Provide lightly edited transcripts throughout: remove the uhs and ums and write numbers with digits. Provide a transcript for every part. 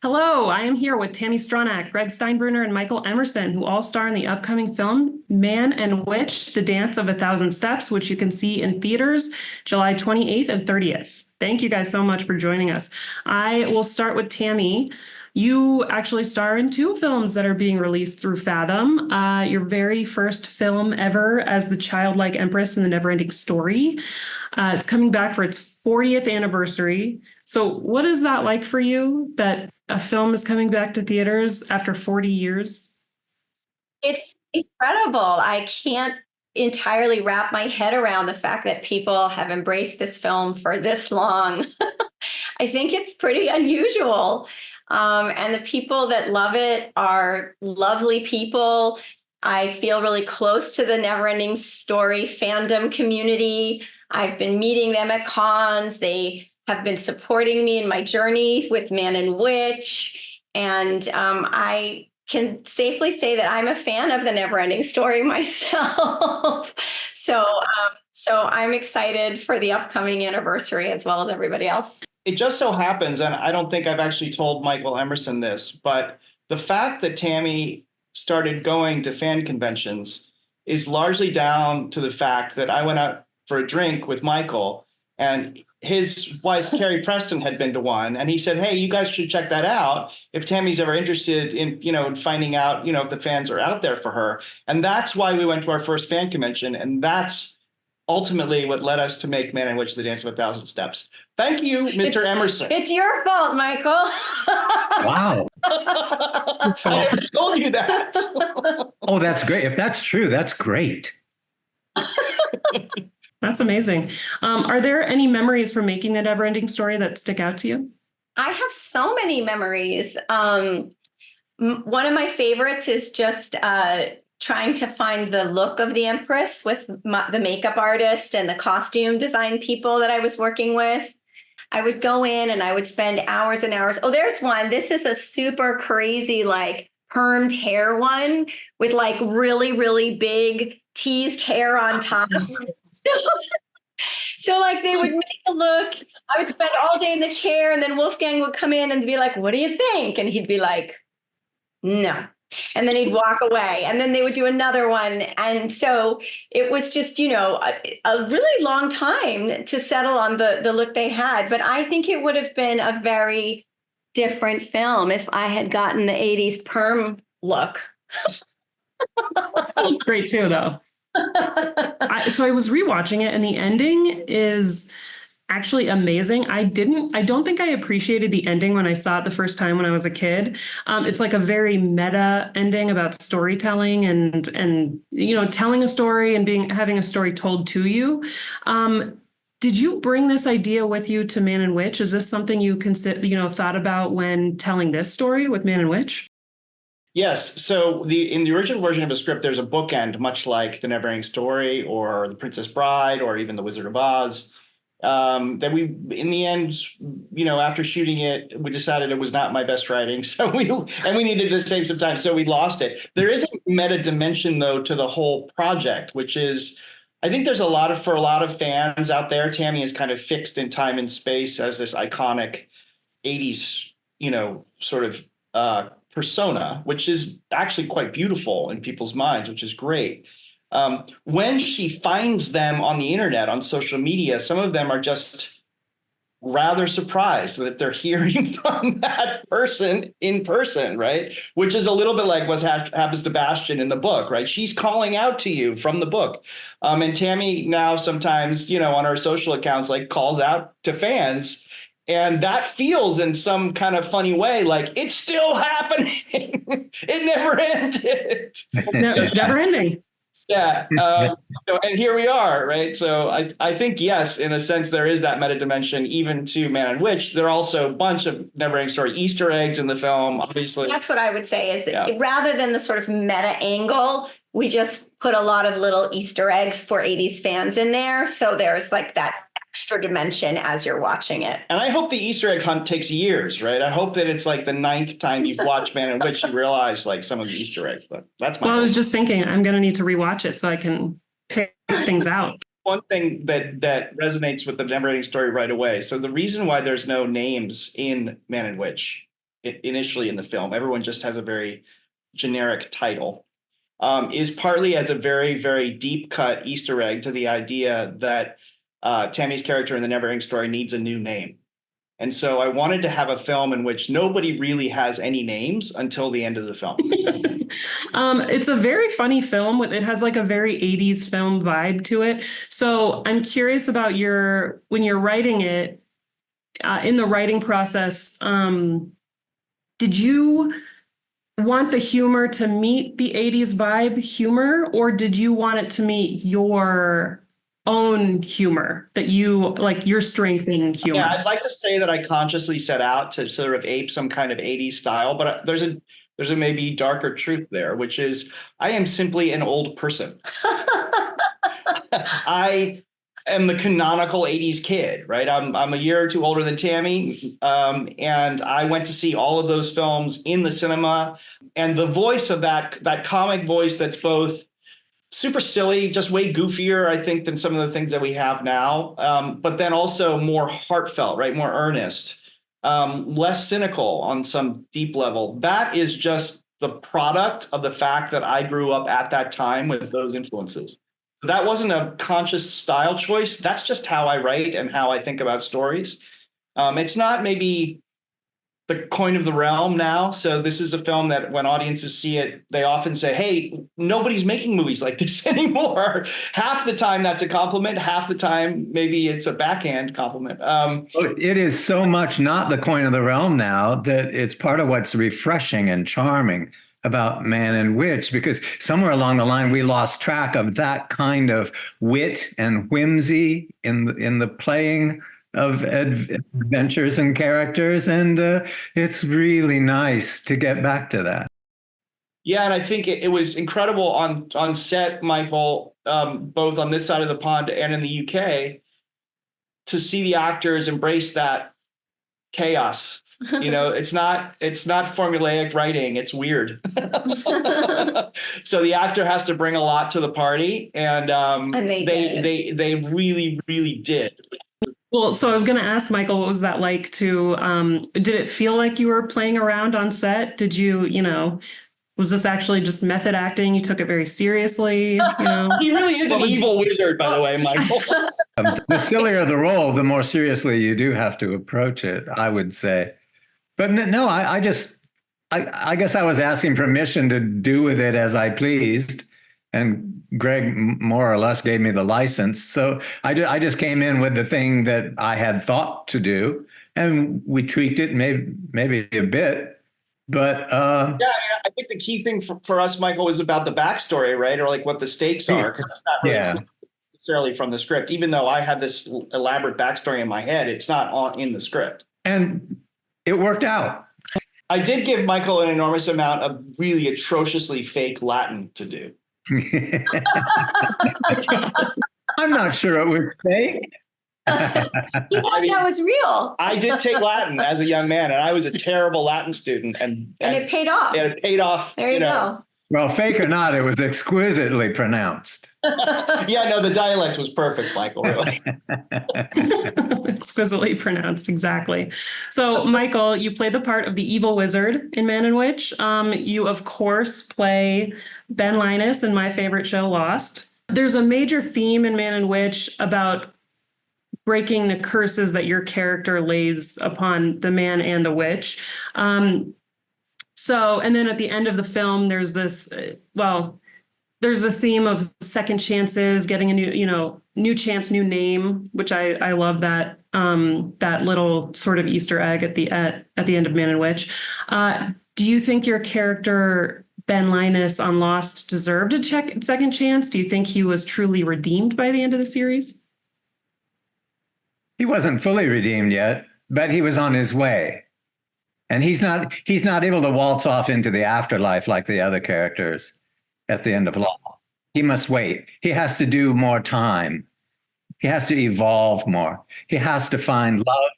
Hello, I am here with Tami Stronach, Greg Steinbruner, and Michael Emerson, who all star in the upcoming film Man and Witch, The Dance of a Thousand Steps, which you can see in theaters July 28th and 30th. Thank you guys so much for joining us. I will start with Tami. You actually star in two films that are being released through Fathom. Your very first film ever as the Childlike Empress in the NeverEnding Story. It's coming back for its 40th anniversary. So what is that like for you, that a film is coming back to theaters after 40 years? It's incredible. I can't entirely wrap my head around the fact that people have embraced this film for this long. I think it's pretty unusual. And the people that love it are lovely people. I feel really close to the NeverEnding Story fandom community. I've been meeting them at cons. They have been supporting me in my journey with Man and Witch. And I can safely say that I'm a fan of the NeverEnding Story myself. So I'm excited for the upcoming anniversary as well as everybody else. It just so happens, and I don't think I've actually told Michael Emerson this, but the fact that Tami started going to fan conventions is largely down to the fact that I went out for a drink with Michael, and his wife, Carrie Preston, had been to one, and he said, "Hey, you guys should check that out if Tami's ever interested in, in finding out, if the fans are out there for her." And that's why we went to our first fan convention, and that's ultimately what led us to make Man and Witch: The Dance of a Thousand Steps. Thank you, Mr. Emerson. It's your fault, Michael. Wow. I never told you that. Oh, that's great. If that's true, that's great. That's amazing. Are there any memories from making the NeverEnding Story that stick out to you? I have so many memories. One of my favorites is just trying to find the look of the Empress with the makeup artist and the costume design people that I was working with. I would go in and I would spend hours and hours. Oh, there's one. This is a super crazy, like permed hair one with like really, really big teased hair on top. So like they would make a look. I would spend all day in the chair, and then Wolfgang would come in and be like, "What do you think?" And he'd be like, "No." And then he'd walk away, and then they would do another one. And so it was just, a really long time to settle on the look they had. But I think it would have been a very different film if I had gotten the 80s perm look. That looks great too, though. So I was rewatching it, and the ending is actually amazing. I don't think I appreciated the ending when I saw it the first time when I was a kid. It's like a very meta ending about storytelling and telling a story and having a story told to you. Did you bring this idea with you to Man and Witch? Is this something you thought about when telling this story with Man and Witch? Yes. So in the original version of the script, there's a bookend, much like the NeverEnding Story or The Princess Bride or even The Wizard of Oz. That we, in the end, after shooting it, we decided it was not my best writing. So we needed to save some time. So we lost it. There is a meta dimension, though, to the whole project, which is, I think there's for a lot of fans out there, Tami is kind of fixed in time and space as this iconic 80s, sort of persona, which is actually quite beautiful in people's minds, which is great. When she finds them on the internet, on social media, some of them are just rather surprised that they're hearing from that person in person, right? Which is a little bit like what happens to Bastian in the book, right? She's calling out to you from the book. And Tami now sometimes, on her social accounts, like calls out to fans. And that feels in some kind of funny way like it's still happening. It never ended. It's never ending. Yeah. And here we are, right? So I think, yes, in a sense, there is that meta dimension even to Man and Witch. There are also a bunch of NeverEnding Story Easter eggs in the film, obviously. That's what I would say is that rather than the sort of meta angle, we just put a lot of little Easter eggs for 80s fans in there. So there's like that extra dimension as you're watching it. And I hope the Easter egg hunt takes years, right? I hope that it's like the 9th time you've watched Man and Witch, you realize like some of the Easter eggs. But that's my hope. I was just thinking I'm going to need to rewatch it so I can pick things out. One thing that resonates with the NeverEnding Story right away. So the reason why there's no names in Man and Witch initially in the film. Everyone just has a very generic title. Is partly as a very, very deep cut Easter egg to the idea that Tami's character in the NeverEnding Story needs a new name. And so I wanted to have a film in which nobody really has any names until the end of the film. It's a very funny film. It has like a very 80s film vibe to it. So I'm curious about when you're writing it, in the writing process, did you want the humor to meet the 80s vibe humor, or did you want it to meet your own humor that you like, your strength in humor? Yeah, I'd like to say that I consciously set out to sort of ape some kind of 80s style, but there's a maybe darker truth there, which is I am simply an old person. I am the canonical 80s kid, right? I'm a year or two older than Tami, and I went to see all of those films in the cinema, and the voice of that comic voice that's both super silly, just way goofier, I think, than some of the things that we have now, but then also more heartfelt, right? More earnest, less cynical on some deep level. That is just the product of the fact that I grew up at that time with those influences. That wasn't a conscious style choice. That's just how I write and how I think about stories. It's not maybe the coin of the realm now. So this is a film that when audiences see it, they often say, hey, nobody's making movies like this anymore. Half the time that's a compliment. Half the time, maybe it's a backhand compliment. It is so much not the coin of the realm now that it's part of what's refreshing and charming about Man and Witch, because somewhere along the line, we lost track of that kind of wit and whimsy in the playing of adventures and characters, and it's really nice to get back to that. Yeah, and I think it was incredible on set, Michael, both on this side of the pond and in the UK, to see the actors embrace that chaos. You know, it's not formulaic writing, it's weird. So the actor has to bring a lot to the party, and they really, really did. Well, so I was going to ask Michael, what was that like did it feel like you were playing around on set? Did you, was this actually just method acting? You took it very seriously, He really is an evil wizard, by the way, Michael. The sillier the role, the more seriously you do have to approach it, I would say. But no, I guess I was asking permission to do with it as I pleased. And Greg more or less gave me the license. So I just came in with the thing that I had thought to do, and we tweaked it maybe a bit. But yeah, I think the key thing for us, Michael, was about the backstory, right? Or like what the stakes are, because it's not really necessarily from the script. Even though I had this elaborate backstory in my head, it's not in the script. And it worked out. I did give Michael an enormous amount of really atrociously fake Latin to do. I'm not sure it was fake. That was real. I did take Latin as a young man, and I was a terrible Latin student, and it paid off. It paid off. There you go. Well, fake or not, it was exquisitely pronounced. Yeah, no, the dialect was perfect, Michael, really. Exquisitely pronounced, exactly. So, Michael, you play the part of the evil wizard in Man and Witch. You, of course, play Ben Linus in my favorite show, Lost. There's a major theme in Man and Witch about breaking the curses that your character lays upon the man and the witch. And then at the end of the film, there's this, there's this theme of second chances, getting a new chance, new name, which I love that, that little sort of Easter egg at the end of Man and Witch. Do you think your character, Ben Linus on Lost, deserved a second chance? Do you think he was truly redeemed by the end of the series? He wasn't fully redeemed yet, but he was on his way. And he's not able to waltz off into the afterlife like the other characters at the end of Law. He must wait. He has to do more time. He has to evolve more. He has to find love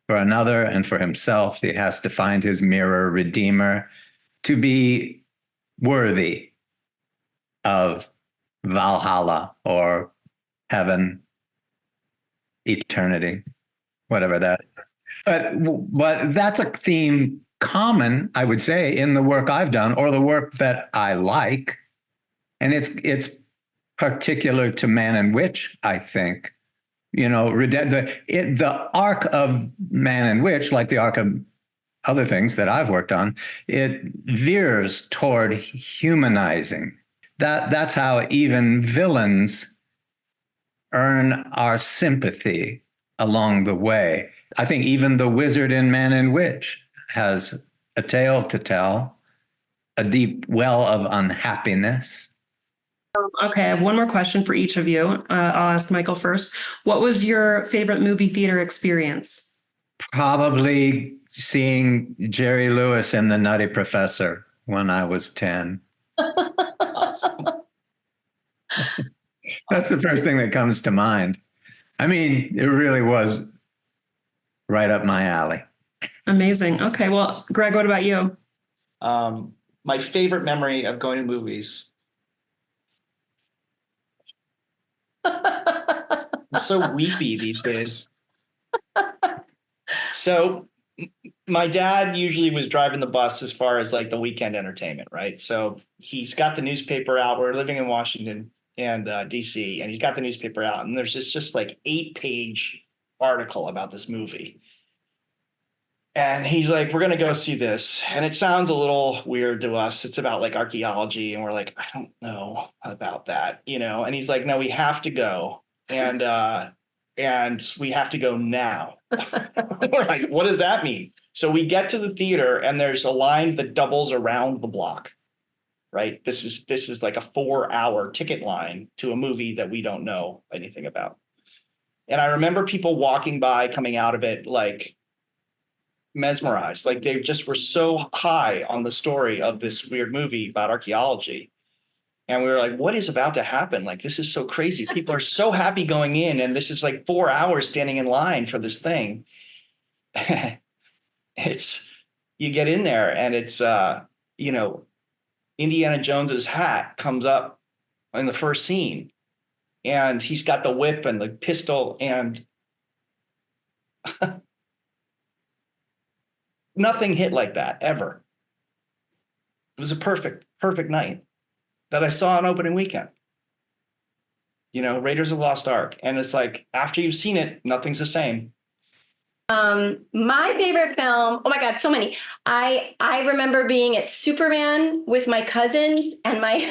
for another and for himself. He has to find his mirror redeemer to be worthy of Valhalla or heaven, eternity, whatever that is. But that's a theme common, I would say, in the work I've done or the work that I like. And it's particular to Man and Witch, I think. You know, the arc of Man and Witch, like the arc of other things that I've worked on, it veers toward humanizing. That's how even villains earn our sympathy along the way. I think even the wizard in Man and Witch has a tale to tell, a deep well of unhappiness. Okay, I have one more question for each of you. I'll ask Michael first. What was your favorite movie theater experience? Probably seeing Jerry Lewis in The Nutty Professor when I was 10. That's the first thing that comes to mind. I mean, it really was right up my alley. Amazing. Okay, well, Greg, what about you? My favorite memory of going to movies. I'm so weepy these days. So my dad usually was driving the bus as far as like the weekend entertainment, right? So he's got the newspaper out. We're living in Washington and DC, and he's got the newspaper out, and there's just like 8-page article about this movie. And he's like, we're going to go see this. And it sounds a little weird to us. It's about like archaeology. And we're like, I don't know about that, you know? And he's like, no, we have to go. And we have to go now. We're like, what does that mean? So we get to the theater and there's a line that doubles around the block, right? This is like a 4-hour ticket line to a movie that we don't know anything about. And I remember people walking by, coming out of it, like, mesmerized, like they just were so high on the story of this weird movie about archaeology. And we were like, what is about to happen? Like, this is so crazy. People are so happy going in, and this is like 4 hours standing in line for this thing. You get in there and it's you know, Indiana Jones's hat comes up in the first scene, and he's got the whip and the pistol, and nothing hit like that ever. It was a perfect night that I saw on opening weekend. You know, Raiders of the Lost Ark. And it's like, after you've seen it, nothing's the same. My favorite film, oh my God, so many. I remember being at Superman with my cousins, and my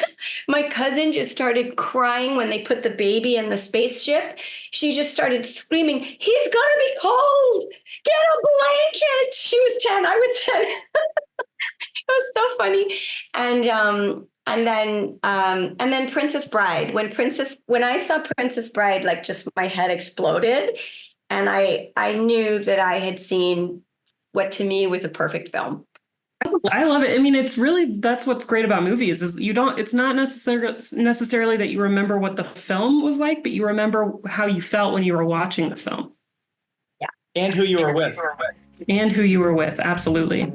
cousin just started crying when they put the baby in the spaceship. She just started screaming, he's gonna be cold, get a blanket. She was 10, I was 10. It was so funny. And then Princess Bride. When I saw Princess Bride, like, just my head exploded. And I knew that I had seen what to me was a perfect film. I love it. I mean, that's what's great about movies is it's not necessarily that you remember what the film was like, but you remember how you felt when you were watching the film. Yeah. And who you were with. And who you were with. Absolutely.